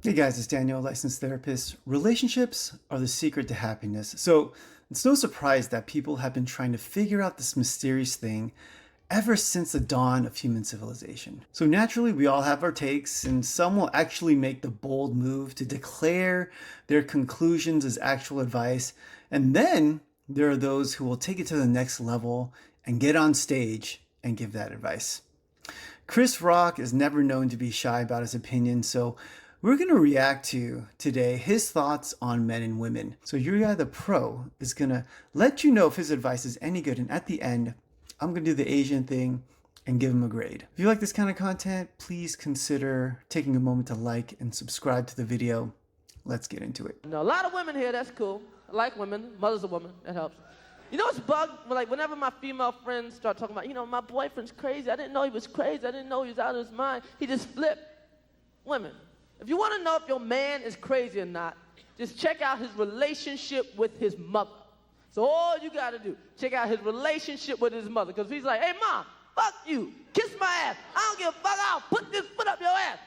Hey guys, it's Daniel, licensed therapist. Relationships are the secret to happiness. So it's no surprise that people have been trying to figure out this mysterious thing ever since the dawn of human civilization. So naturally, we all have our takes, and some will actually make the bold move to declare their conclusions as actual advice. And then there are those who will take it to the next level and get on stage and give that advice. Chris Rock is never known to be shy about his opinion, so we're going to react to today his thoughts on men and women. So Yuri the Pro is going to let you know if his advice is any good, and at the end, I'm going to do the Asian thing and give him a grade. If you like this kind of content, please consider taking a moment to like and subscribe to the video. Let's get into it. Now, a lot of women here, that's cool. I like women. Mother's a woman. That helps. You know what's bug? Like, whenever my female friends start talking about, my boyfriend's crazy. I didn't know he was crazy. I didn't know he was out of his mind. He just flipped. Women, if you want to know if your man is crazy or not, just check out his relationship with his mother. So all you got to do, check out his relationship with his mother. Because he's like, hey, mom, fuck you. Kiss my ass. I don't give a fuck. I'll put this foot up your ass.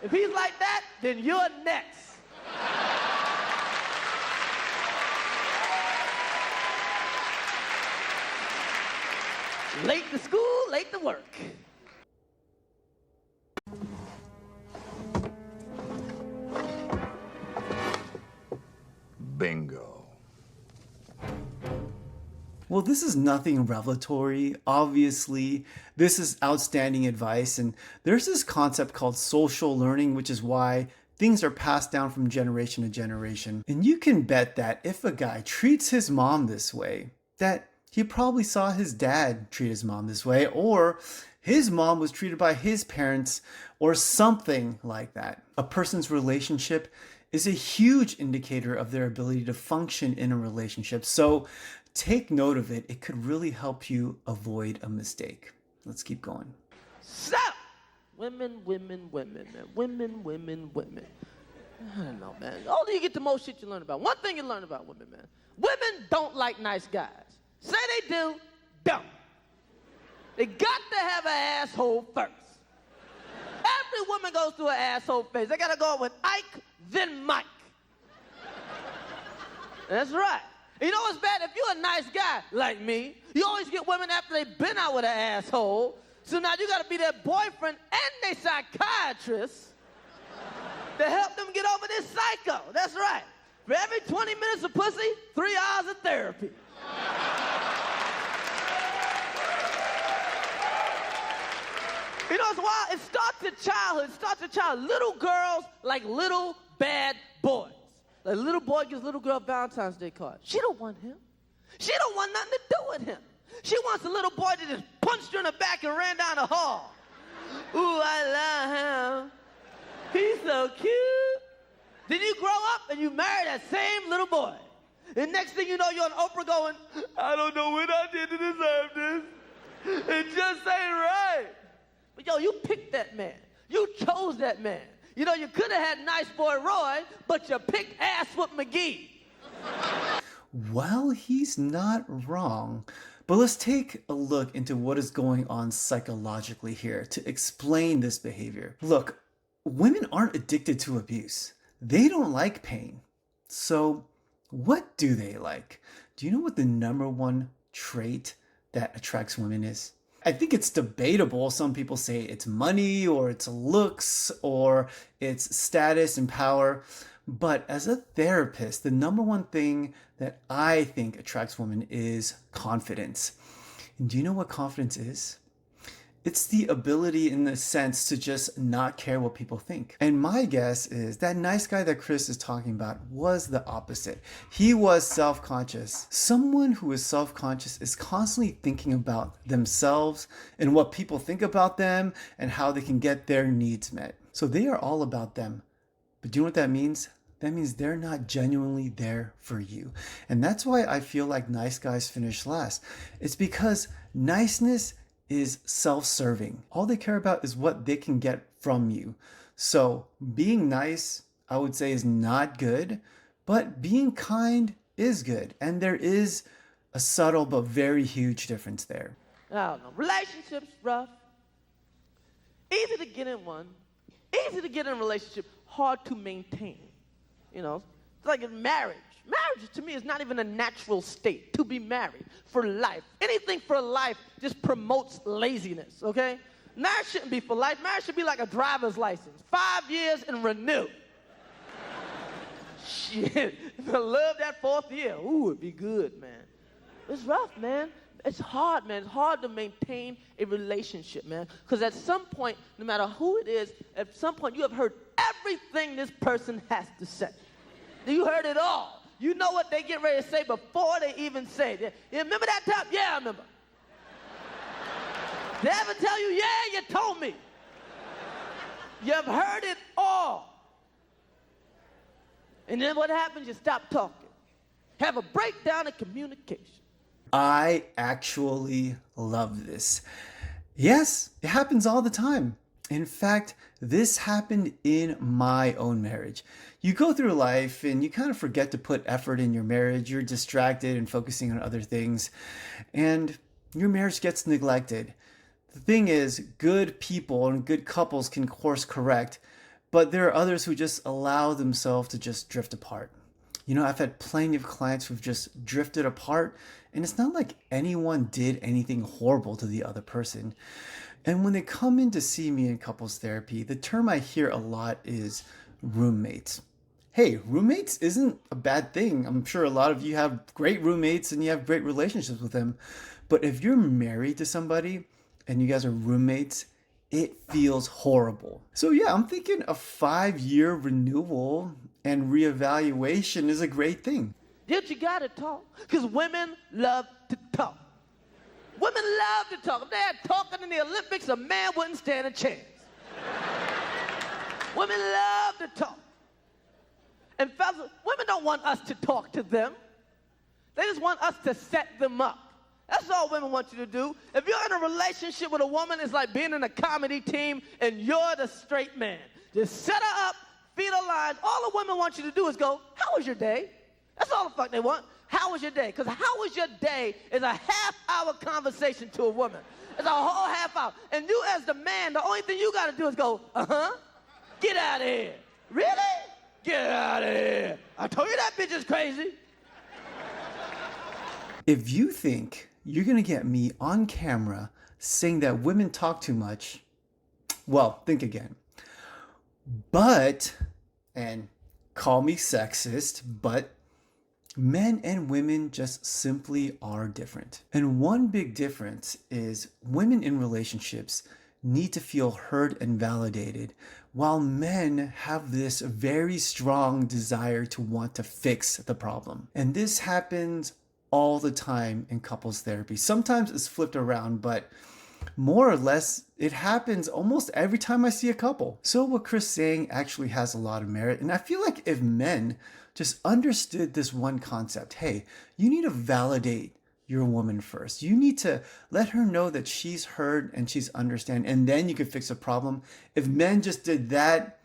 If he's like that, then you're next. Late to school, late to work. Bingo. Well, this is nothing revelatory. Obviously, this is outstanding advice, and there's this concept called social learning, which is why things are passed down from generation to generation. And you can bet that if a guy treats his mom this way, that he probably saw his dad treat his mom this way, or his mom was treated by his parents, or something like that. A person's relationship is a huge indicator of their ability to function in a relationship. So take note of it. It could really help you avoid a mistake. Let's keep going. So, women, man. Women. I don't know, man. The older you get, the more shit you learn about. One thing you learn about women, man. Women don't like nice guys. Say they do, don't. They got to have an asshole first. Every woman goes through an asshole phase. They got to go with Ike, then Mike. That's right. You know what's bad? If you're a nice guy like me, you always get women after they've been out with an asshole. So now you got to be their boyfriend and their psychiatrist to help them get over this psycho. That's right. For every 20 minutes of pussy, 3 hours of therapy. You know what's wild? It starts at childhood. Little girls like little bad boys. Like, little boy gives little girl Valentine's Day card. She don't want him. She don't want nothing to do with him. She wants a little boy that just punched her in the back and ran down the hall. Ooh, I love him. He's so cute. Then you grow up and you marry that same little boy. And next thing you know, you're on Oprah going, I don't know what I did to deserve this. It just ain't right. But yo, you picked that man. You chose that man. You know, you could have had nice boy Roy, but you picked ass with McGee. Well, he's not wrong. But let's take a look into what is going on psychologically here to explain this behavior. Look, women aren't addicted to abuse. They don't like pain. So what do they like? Do you know what the number one trait that attracts women is? I think it's debatable. Some people say it's money, or it's looks, or it's status and power. But as a therapist, the number one thing that I think attracts women is confidence. And do you know what confidence is? It's the ability, in a sense, to just not care what people think. And my guess is that nice guy that Chris is talking about was the opposite. He was self-conscious. Someone who is self-conscious is constantly thinking about themselves and what people think about them and how they can get their needs met. So they are all about them. But do you know what that means? That means they're not genuinely there for you. And that's why I feel like nice guys finish last. It's because niceness is self-serving. All they care about is what they can get from you. So being nice, I would say, is not good, but being kind is good. And there is a subtle but very huge difference there. I don't know. Relationships, rough. Easy to get in one. Easy to get in a relationship. hard to maintain. You know, it's like in marriage. Marriage to me is not even a natural state to be married for life. Anything for life just promotes laziness, okay? Marriage shouldn't be for life. Marriage should be like a driver's license. 5 years and renew. Shit, I love that 4th year. Ooh, it'd be good, man. It's rough, man. It's hard, man. It's hard to maintain a relationship, man. Because at some point, no matter who it is, at some point you have heard everything this person has to say. You heard it all. You know what they get ready to say before they even say it. You remember that time? Yeah, I remember. They ever tell you, yeah, you told me. You've heard it all. And then what happens? You stop talking. Have a breakdown in communication. I actually love this. Yes, it happens all the time. In fact, this happened in my own marriage. You go through life and you kind of forget to put effort in your marriage. You're distracted and focusing on other things, and your marriage gets neglected. The thing is, good people and good couples can course correct, but there are others who just allow themselves to just drift apart. You know, I've had plenty of clients who've just drifted apart, and it's not like anyone did anything horrible to the other person. And when they come in to see me in couples therapy, the term I hear a lot is roommates. Hey, roommates isn't a bad thing. I'm sure a lot of you have great roommates and you have great relationships with them. But if you're married to somebody and you guys are roommates, it feels horrible. So yeah, I'm thinking a 5-year renewal and reevaluation is a great thing. Yet you gotta talk, because women love to talk. Women love to talk. If they had talking in the Olympics, a man wouldn't stand a chance. Women love to talk. And fellas, women don't want us to talk to them. They just want us to set them up. That's all women want you to do. If you're in a relationship with a woman, it's like being in a comedy team and you're the straight man. Just set her up, feed her lines. All the women want you to do is go, how was your day? That's all the fuck they want. How was your day? Because how was your day is a half-hour conversation to a woman. It's a whole half hour. And you as the man, the only thing you got to do is go, uh-huh, get out of here. Really? Get out of here. I told you that bitch is crazy. If you think you're going to get me on camera saying that women talk too much, well, think again. But, and call me sexist, but men and women just simply are different. And one big difference is women in relationships need to feel heard and validated, while men have this very strong desire to want to fix the problem. And this happens all the time in couples therapy. Sometimes it's flipped around, but more or less, it happens almost every time I see a couple. So what Chris is saying actually has a lot of merit. And I feel like if men just understood this one concept, hey, you need to validate your woman first. You need to let her know that she's heard and she's understand, and then you can fix a problem. If men just did that,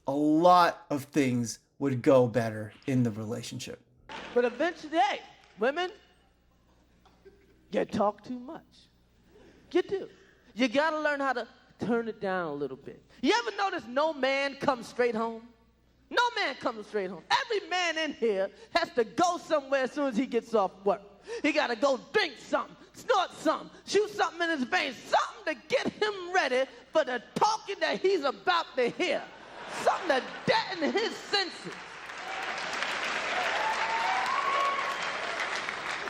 a lot of things would go better in the relationship. But eventually, hey, women, you talk too much. You do. You gotta learn how to turn it down a little bit. You ever notice no man comes straight home? No man comes straight home. Every man in here has to go somewhere as soon as he gets off work. He gotta go drink something, snort something, shoot something in his veins, something to get him ready for the talking that he's about to hear. Something to deaden his senses.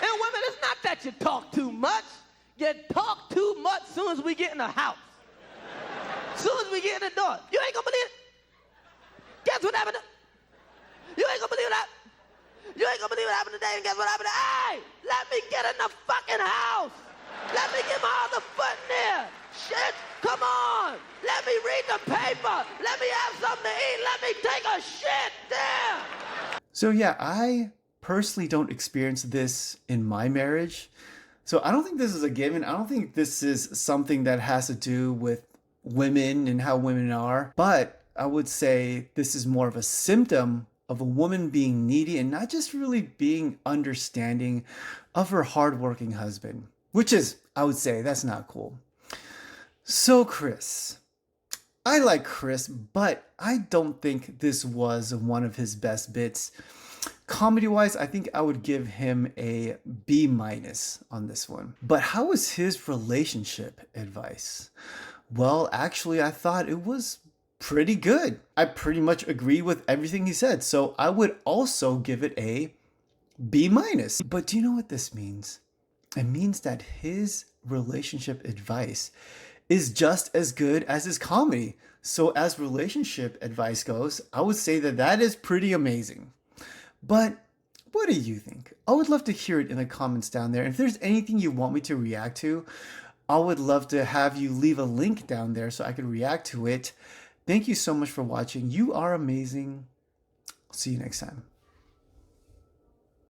And women, it's not that you talk too much. You talk too much as soon as we get in the house. As soon as we get in the door. You ain't gonna believe it. Guess what happened? You ain't gonna believe that. You ain't gonna believe what happened today, and guess what happened? Hey, let me get in the fucking house. Let me get my other foot in there. Shit, come on. Let me read the paper. Let me have something to eat. Let me take a shit there. So yeah, I personally don't experience this in my marriage. So I don't think this is a given. I don't think this is something that has to do with women and how women are. But I would say this is more of a symptom of a woman being needy and not just really being understanding of her hardworking husband, which is, I would say, that's not cool. So Chris, I like Chris, but I don't think this was one of his best bits. Comedy wise, I think I would give him a B minus on this one. But how was his relationship advice? Well, actually, I thought it was pretty good. I pretty much agree with everything he said. So I would also give it a B minus. But do you know what this means? It means that his relationship advice is just as good as his comedy. So, as relationship advice goes, I would say that that is pretty amazing. But what do you think? I would love to hear it in the comments down there. If there's anything you want me to react to, I would love to have you leave a link down there so I could react to it. Thank you so much for watching. You are amazing. See you next time.